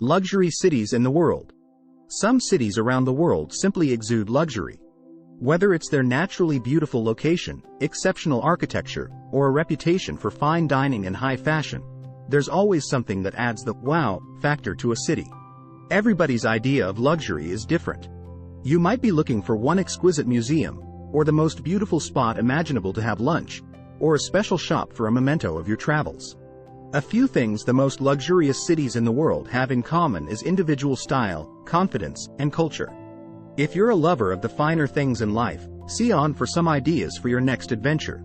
Luxury cities in the world. Some cities around the world simply exude luxury. Whether it's their naturally beautiful location, exceptional architecture, or a reputation for fine dining and high fashion, there's always something that adds the wow factor to a city. Everybody's idea of luxury is different. You might be looking for one exquisite museum, or the most beautiful spot imaginable to have lunch, or a special shop for a memento of your travels. A few things the most luxurious cities in the world have in common is individual style, confidence, and culture. If you're a lover of the finer things in life, see on for some ideas for your next adventure.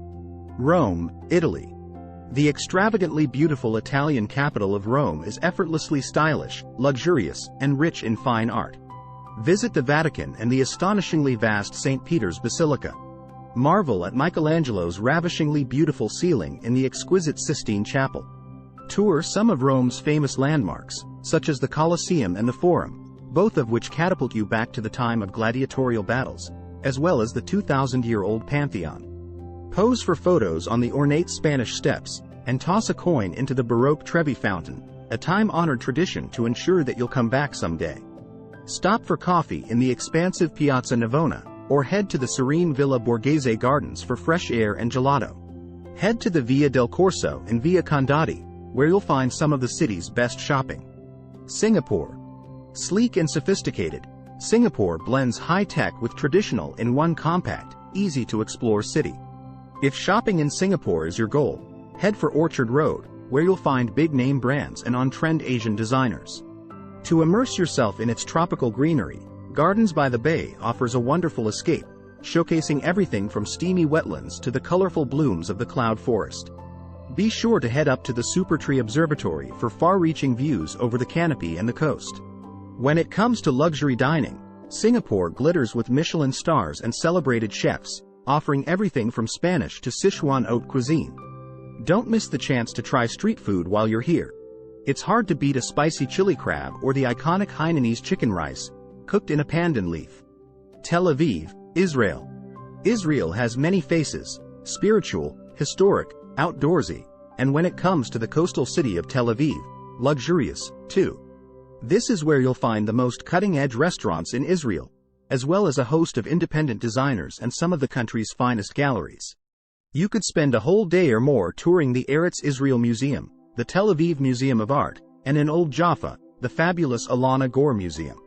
Rome, Italy. The extravagantly beautiful Italian capital of Rome is effortlessly stylish, luxurious, and rich in fine art. Visit the Vatican and the astonishingly vast St. Peter's Basilica. Marvel at Michelangelo's ravishingly beautiful ceiling in the exquisite Sistine Chapel. Tour some of Rome's famous landmarks, such as the Colosseum and the Forum, both of which catapult you back to the time of gladiatorial battles, as well as the 2,000-year-old Pantheon. Pose for photos on the ornate Spanish steps, and toss a coin into the Baroque Trevi Fountain, a time-honored tradition to ensure that you'll come back someday. Stop for coffee in the expansive Piazza Navona, or head to the serene Villa Borghese Gardens for fresh air and gelato. Head to the Via del Corso and Via Condotti, where you'll find some of the city's best shopping. Singapore. Sleek and sophisticated, Singapore blends high-tech with traditional in one compact, easy-to-explore city. If shopping in Singapore is your goal, head for Orchard Road, where you'll find big-name brands and on-trend Asian designers. To immerse yourself in its tropical greenery, Gardens by the Bay offers a wonderful escape, showcasing everything from steamy wetlands to the colorful blooms of the cloud forest. Be sure to head up to the Supertree Observatory for far-reaching views over the canopy and the coast. When it comes to luxury dining, Singapore glitters with Michelin stars and celebrated chefs, offering everything from Spanish to Sichuan haute cuisine. Don't miss the chance to try street food while you're here. It's hard to beat a spicy chili crab or the iconic Hainanese chicken rice, cooked in a pandan leaf. Tel Aviv, Israel. Israel has many faces, spiritual, historic, outdoorsy, and when it comes to the coastal city of Tel Aviv, luxurious, too. This is where you'll find the most cutting-edge restaurants in Israel, as well as a host of independent designers and some of the country's finest galleries. You could spend a whole day or more touring the Eretz Israel Museum, the Tel Aviv Museum of Art, and in Old Jaffa, the fabulous Alana Gore Museum.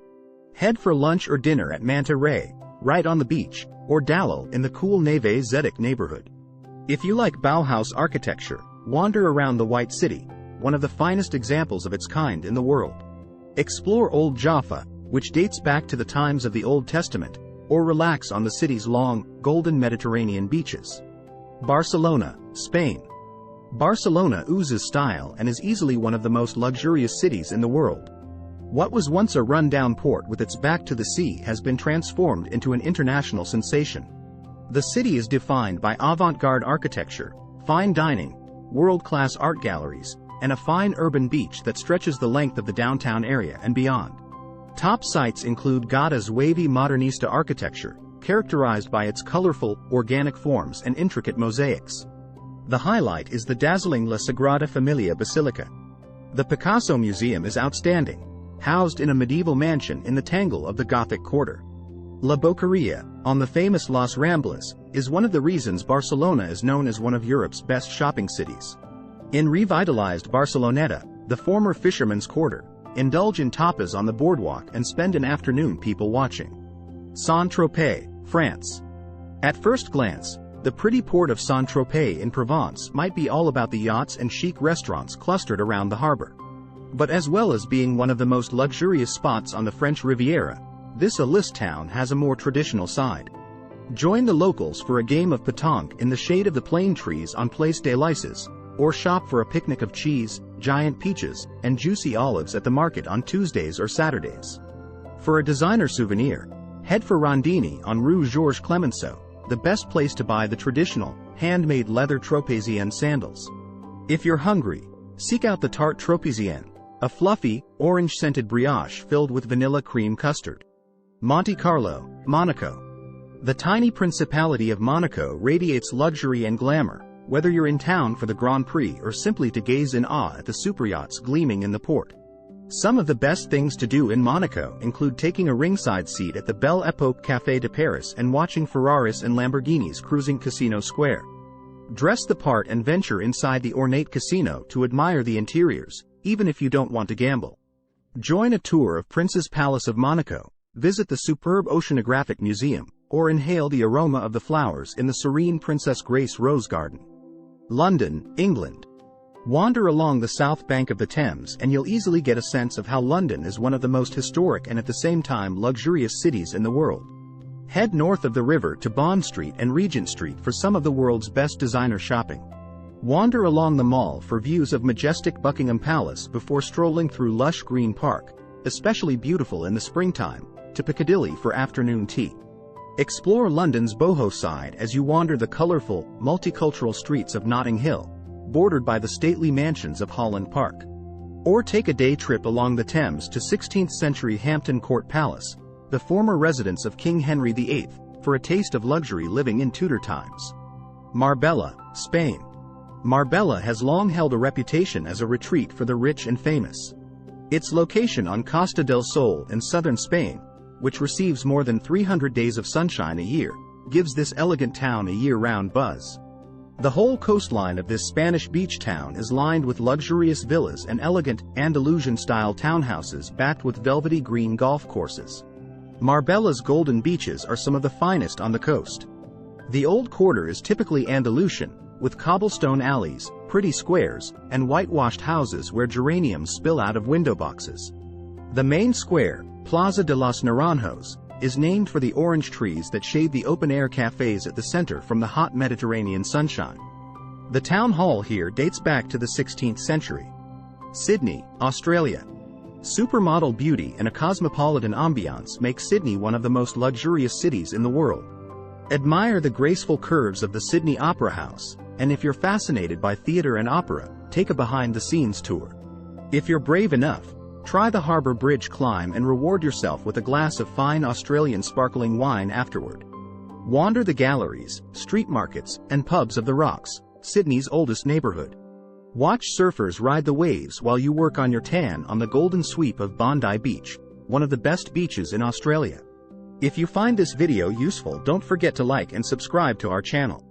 Head for lunch or dinner at Manta Ray, right on the beach, or Dalal in the cool Neve Zedek neighborhood. If you like Bauhaus architecture, wander around the White City, one of the finest examples of its kind in the world. Explore Old Jaffa, which dates back to the times of the Old Testament, or relax on the city's long, golden Mediterranean beaches. Barcelona, Spain. Barcelona oozes style and is easily one of the most luxurious cities in the world. What was once a run-down port with its back to the sea has been transformed into an international sensation. The city is defined by avant-garde architecture, fine dining, world-class art galleries, and a fine urban beach that stretches the length of the downtown area and beyond. Top sites include Gauda's wavy modernista architecture, characterized by its colorful, organic forms and intricate mosaics. The highlight is the dazzling La Sagrada Familia Basilica. The Picasso Museum is outstanding, housed in a medieval mansion in the tangle of the Gothic Quarter. La Boqueria, on the famous Las Ramblas, is one of the reasons Barcelona is known as one of Europe's best shopping cities. In revitalized Barceloneta, the former Fisherman's Quarter, indulge in tapas on the boardwalk and spend an afternoon people watching. Saint-Tropez, France. At first glance, the pretty port of Saint-Tropez in Provence might be all about the yachts and chic restaurants clustered around the harbor. But as well as being one of the most luxurious spots on the French Riviera, this Alice town has a more traditional side. Join the locals for a game of pétanque in the shade of the plane trees on Place des Lyces, or shop for a picnic of cheese, giant peaches, and juicy olives at the market on Tuesdays or Saturdays. For a designer souvenir, head for Rondini on Rue Georges Clemenceau, the best place to buy the traditional, handmade leather Tropézienne sandals. If you're hungry, seek out the tart Tropézienne, a fluffy, orange-scented brioche filled with vanilla cream custard. Monte Carlo, Monaco. The tiny principality of Monaco radiates luxury and glamour, whether you're in town for the Grand Prix or simply to gaze in awe at the superyachts gleaming in the port. Some of the best things to do in Monaco include taking a ringside seat at the Belle Époque Café de Paris and watching Ferraris and Lamborghinis cruising Casino Square. Dress the part and venture inside the ornate casino to admire the interiors, even if you don't want to gamble. Join a tour of Prince's Palace of Monaco, visit the superb Oceanographic Museum, or inhale the aroma of the flowers in the serene Princess Grace Rose Garden. London, England. Wander along the south bank of the Thames and you'll easily get a sense of how London is one of the most historic and at the same time luxurious cities in the world. Head north of the river to Bond Street and Regent Street for some of the world's best designer shopping. Wander along the Mall for views of majestic Buckingham Palace before strolling through lush Green Park, especially beautiful in the springtime, to Piccadilly for afternoon tea. Explore London's boho side as you wander the colorful, multicultural streets of Notting Hill, bordered by the stately mansions of Holland Park. Or take a day trip along the Thames to 16th-century Hampton Court Palace, the former residence of King Henry VIII, for a taste of luxury living in Tudor times. Marbella, Spain. Marbella has long held a reputation as a retreat for the rich and famous. Its location on Costa del Sol in southern Spain, which receives more than 300 days of sunshine a year, gives this elegant town a year-round buzz. The whole coastline of this Spanish beach town is lined with luxurious villas and elegant, Andalusian-style townhouses backed with velvety green golf courses. Marbella's golden beaches are some of the finest on the coast. The Old Quarter is typically Andalusian, with cobblestone alleys, pretty squares, and whitewashed houses where geraniums spill out of window boxes. The main square, Plaza de los Naranjos, is named for the orange trees that shade the open-air cafes at the center from the hot Mediterranean sunshine. The town hall here dates back to the 16th century. Sydney, Australia. Supermodel beauty and a cosmopolitan ambiance make Sydney one of the most luxurious cities in the world. Admire the graceful curves of the Sydney Opera House, and if you're fascinated by theatre and opera, take a behind-the-scenes tour. If you're brave enough, try the Harbour Bridge climb and reward yourself with a glass of fine Australian sparkling wine afterward. Wander the galleries, street markets, and pubs of the Rocks, Sydney's oldest neighbourhood. Watch surfers ride the waves while you work on your tan on the golden sweep of Bondi Beach, one of the best beaches in Australia. If you find this video useful, don't forget to like and subscribe to our channel.